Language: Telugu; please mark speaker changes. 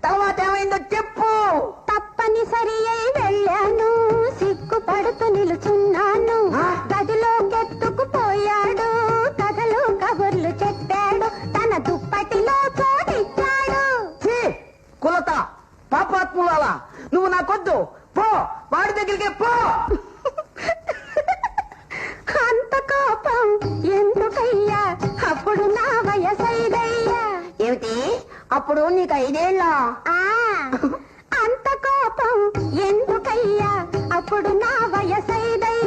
Speaker 1: తర్వాత ఏమైందో చెప్పు.
Speaker 2: తప్పనిసరి అయి వెళ్ళాను, సిగ్గుపడుతూ నిలుచున్నాను. గదిలోకెత్తుకుపోయాడు, కథలు కబుర్లు చెప్పాడు, తన దుప్పటిలో చోటిచ్చాడు.
Speaker 1: కులత పాపాత్ములాలా, నువ్వు నాకొద్దు, పో వాడి దగ్గరికి పో.
Speaker 2: అంత కోపం ఎందుకయ్యా, అప్పుడు నా వయసైదయ్యా.
Speaker 1: ఏమిటి అప్పుడు నీకు 5 ఏళ్ళ?
Speaker 2: అంత కోపం ఎందుకయ్యా, అప్పుడు నా వయసైదయ్యా.